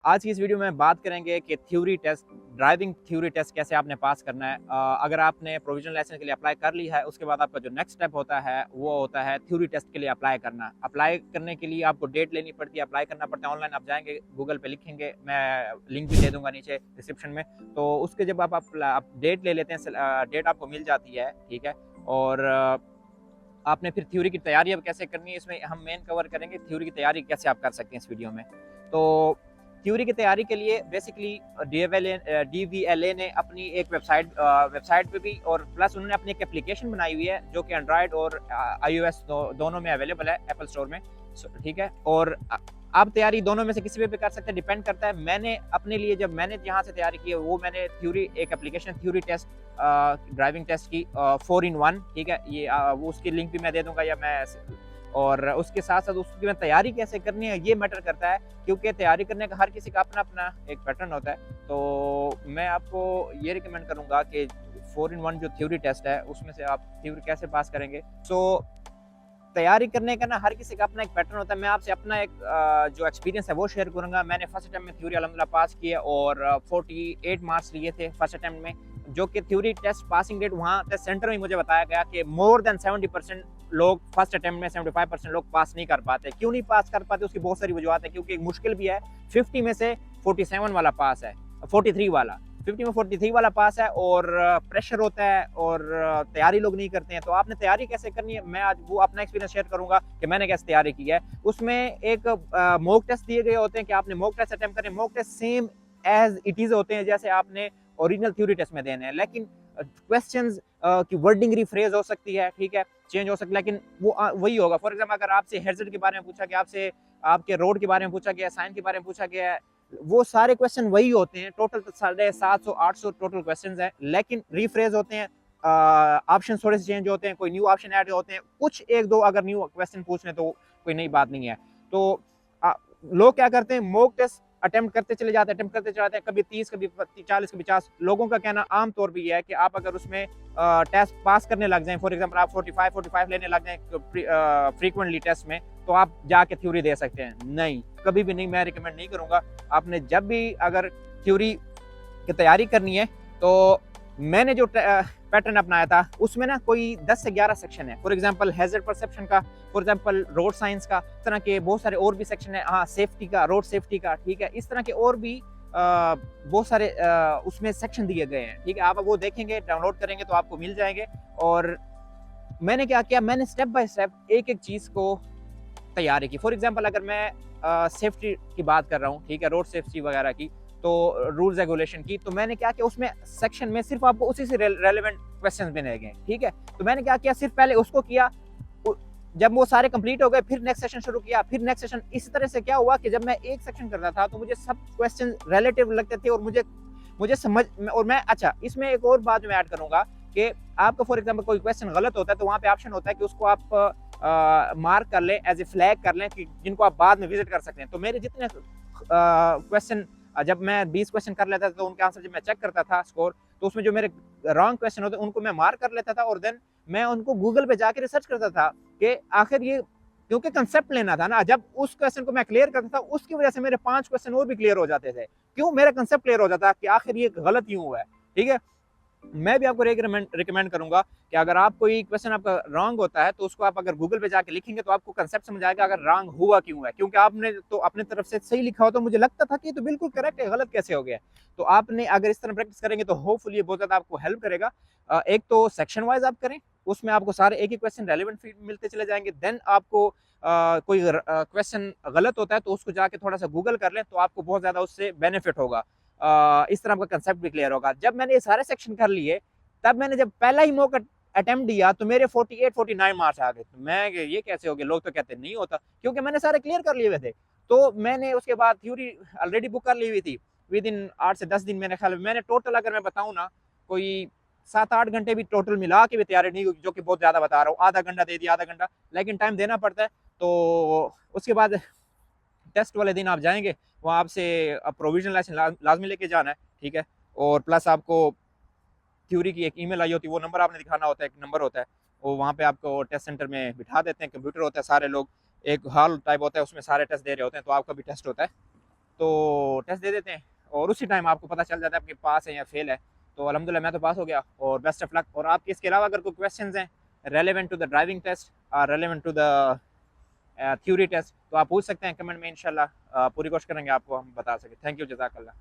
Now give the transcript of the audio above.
आज की इस वीडियो में बात करेंगे कि theory test, driving theory test कैसे आपने पास करना है। अगर आपने प्रोविजनल लाइसेंस के लिए अप्लाई कर लिया है, उसके बाद आपका जो नेक्स्ट स्टेप होता है वो होता है थ्योरी टेस्ट के लिए अप्लाई करना। अप्लाई करने के लिए आपको डेट लेनी पड़ती है, अप्लाई करना पड़ता है ऑनलाइन। आप जाएंगे, गूगल पे लिखेंगे, मैं लिंक भी दे दूंगा नीचे डिस्क्रिप्शन में। तो उसके जब आप डेट ले लेते हैं, डेट आपको मिल जाती है, ठीक है। और आपने फिर थ्योरी की तैयारी अब कैसे करनी है, इसमें हम मेन कवर करेंगे थ्योरी की तैयारी कैसे आप कर सकते हैं इस वीडियो में। तो थ्योरी की तैयारी के लिए बेसिकली DVLA ने अपनी एक वेबसाइट पे भी, और प्लस उन्होंने अपनी एक एप्लीकेशन बनाई हुई है जो कि एंड्रॉयड और iOS दोनों में अवेलेबल है एप्पल स्टोर में, ठीक है। और आप तैयारी दोनों में से किसी पे भी कर सकते हैं, डिपेंड करता है। मैंने अपने लिए जब मैंने जहाँ से तैयारी की है वो मैंने थ्योरी एक application theory test driving test की 4 in 1, ठीक है। ये वो उसकी लिंक भी मैं दे दूंगा, या मैं और उसके साथ साथ उसकी मैं तैयारी कैसे करनी है ये मैटर करता है, क्योंकि तैयारी करने का हर किसी का अपना अपना एक पैटर्न होता है। तो मैं आपको ये रिकमेंड करूंगा कि 4 in 1 जो थ्योरी टेस्ट है उसमें से आप थ्योरी कैसे पास करेंगे। तैयारी करने का ना हर किसी का अपना एक पैटर्न होता है। मैं आपसे अपना एक जो एक्सपीरियंस है वो शेयर करूंगा। मैंने फर्स्ट अटेम्प्ट में थ्योरी अल्हम्दुलिल्लाह पास की है और 48 मार्क्स लिए थे फर्स्ट अटेम्प्ट में, जो कि थ्योरी टेस्ट पासिंग रेट वहाँ टेस्ट सेंटर में मुझे बताया गया कि मोर देन 70% लोग फर्स्ट अटेम्प्ट में, 75% लोग पास नहीं कर पाते। क्यों नहीं पास कर पाते, उसकी बहुत सारी वजूहत है, क्योंकि मुश्किल भी है। 50 में से 47 वाला पास है, 43 वाला, 50 में 43 वाला पास है, और प्रेशर होता है और तैयारी लोग नहीं करते हैं। तो आपने तैयारी कैसे करनी है, मैं आज वो अपना एक्सपीरियंस शेयर करूंगा कि मैंने कैसे तैयारी की है। उसमें एक मॉक टेस्ट दिए गए होते हैं कि आपने मॉक टेस्ट अटेम्प्ट करें। Mock test same as it is होते हैं जैसे आपने ओरिजिनल थ्योरी टेस्ट में देने हैं, लेकिन क्वेश्चंस की वर्डिंग रिफ्रेज हो सकती है, ठीक है, चेंज हो सकता है, लेकिन वो वही होगा। फॉर एग्जाम्पल अगर आपसे हेजर्ड के बारे में पूछा गया, आपसे आपके रोड के बारे में पूछा गया, साइन के बारे में पूछा गया, वो सारे क्वेश्चन वही होते हैं। टोटल 750-800 टोटल क्वेश्चन है, लेकिन रिफ्रेज होते हैं, ऑप्शन थोड़े से चेंज होते हैं, कोई न्यू ऑप्शन ऐड होते हैं, कुछ एक दो अगर न्यू क्वेश्चन पूछ लें तो कोई नई बात नहीं है। तो लोग क्या करते हैं, मॉक टेस्ट अटेम्प्ट करते चले जाते हैं, कभी 30, कभी 40, कभी 50। लोगों का कहना आम तौर पर यह है कि आप अगर उसमें टेस्ट पास करने लग जाएं, फॉर एग्जांपल आप 45 लेने लग जाएं फ्रीक्वेंटली टेस्ट में, तो आप जाके थ्योरी दे सकते हैं। नहीं, कभी भी नहीं, मैं रिकमेंड नहीं करूंगा। आपने जब भी अगर थ्योरी की तैयारी करनी है, तो मैंने जो पैटर्न अपनाया था उसमें ना कोई 10 से 11 सेक्शन है। फॉर एग्जांपल हैजर्ड परसेप्शन का, फॉर एग्जांपल रोड साइंस का, इस तरह के बहुत सारे और भी सेक्शन है। हाँ, सेफ्टी का, रोड सेफ्टी का, ठीक है, इस तरह के और भी बहुत सारे उसमें सेक्शन दिए गए हैं, ठीक है। आप वो देखेंगे, डाउनलोड करेंगे तो आपको मिल जाएंगे। और मैंने क्या किया, मैंने स्टेप बाय स्टेप एक एक चीज को तैयारी की। फॉर एग्जांपल अगर मैं सेफ्टी की बात कर रहा हूँ, ठीक है, रोड सेफ्टी वगैरह की, तो रूल्स रेगुलेशन की, तो मैंने क्या किया, उसमें सेक्शन में सिर्फ आपको उसी से रेलेवेंट क्वेश्चन बने गए, ठीक है। तो मैंने क्या किया, सिर्फ पहले उसको किया, जब वो सारे कंप्लीट हो गए फिर नेक्स्ट सेशन शुरू किया, फिर नेक्स्ट सेशन। इस तरह से क्या हुआ कि जब मैं एक सेक्शन करता था तो मुझे सब क्वेश्चन रिलेटिव लगते थे, और मुझे समझ, और मैं, अच्छा, इसमें एक और बात मैं ऐड करूंगा कि आपका फॉर एग्जांपल कोई क्वेश्चन गलत होता है तो वहाँ पे ऑप्शन होता है कि उसको आप मार्क कर लें, एज ए फ्लैग कर लें, कि जिनको आप बाद में विजिट कर सकते हैं। तो मेरे जितने क्वेश्चन, जब मैं 20 क्वेश्चन कर लेता था तो उनके आंसर जब मैं चेक करता था स्कोर, तो उसमें जो मेरे रॉन्ग क्वेश्चन होते उनको मैं मार्क कर लेता था, और देन मैं उनको गूगल पे जाके रिसर्च करता था कि आखिर ये, क्योंकि कंसेप्ट लेना था ना, जब उस क्वेश्चन को मैं क्लियर करता था उसकी वजह से मेरे 5 क्वेश्चन और भी क्लियर हो जाते थे। क्यों, मेरा कंसेप्ट क्लियर हो जाता कि आखिर ये गलत क्यों हुआ है, ठीक है। मैं भी आपको रिकमेंड करूंगा कि अगर आप कोई क्वेश्चन आपका रॉन्ग होता है तो उसको आप अगर गूगल पे जाके लिखेंगे तो आपको कंसेप्ट समझ आएगा अगर रॉन्ग हुआ क्यों है। क्योंकि आपने तो अपनी तरफ से सही लिखा हो तो मुझे लगता था कि ये तो बिल्कुल करेक्ट है, गलत कैसे हो गया। तो आपने अगर इस तरह प्रैक्टिस करेंगे तो होपफुली ये बहुत ज्यादा आपको हेल्प करेगा। एक तो सेक्शन वाइज आप करें, उसमें आपको सारे एक ही क्वेश्चन रेलिवेंट मिलते चले जाएंगे। देन आपको कोई क्वेश्चन गलत होता है तो उसको जाके थोड़ा सा गूगल कर लें, तो आपको बहुत ज्यादा उससे बेनिफिट होगा। इस तरह आपका कंसेप्ट भी क्लियर होगा। जब मैंने ये सारे सेक्शन कर लिए, तब मैंने जब पहला ही मॉक अटेम्प्ट दिया तो मेरे 48-49 मार्क्स आ गए। तो मैं, ये कैसे हो गया, लोग तो कहते नहीं होता, क्योंकि मैंने सारे क्लियर कर लिए हुए थे। तो मैंने उसके बाद थ्योरी ऑलरेडी बुक कर ली हुई थी। विद इन 8 से 10 दिन मेरे ख्याल में मैंने टोटल, अगर मैं बताऊं ना, कोई 7-8 घंटे भी टोटल मिला के भी तैयारी नहीं होगी, जो कि बहुत ज्यादा बता रहा हूँ। आधा घंटा दे दिया, आधा घंटा, लेकिन टाइम देना पड़ता है। तो उसके बाद टेस्ट वाले दिन आप जाएंगे, वहाँ आपसे प्रोविजनल लाइसेंस लाजमी लेके जाना है, ठीक है। और प्लस आपको थ्योरी की एक ईमेल आई होती है, वो नंबर आपने दिखाना होता है, एक नंबर होता है, वो वहाँ पे आपको टेस्ट सेंटर में बिठा देते हैं, कंप्यूटर होता है, सारे लोग एक हॉल टाइप होता है, उसमें सारे टेस्ट दे रहे होते हैं, तो आपका भी टेस्ट होता है। तो टेस्ट दे देते हैं और उसी टाइम आपको पता चल जाता है आपके पास है या फेल है। तो अल्हम्दुलिल्लाह मैं तो पास हो गया और बेस्ट ऑफ लक। और आपके इसके अलावा अगर कोई क्वेश्चंस हैं relevant to the driving test और relevant to the theory test तो आप पूछ सकते हैं कमेंट में, इंशाल्लाह पूरी कोशिश करेंगे आपको हम बता सकें। थैंक यू, जज़ाकल्लाह।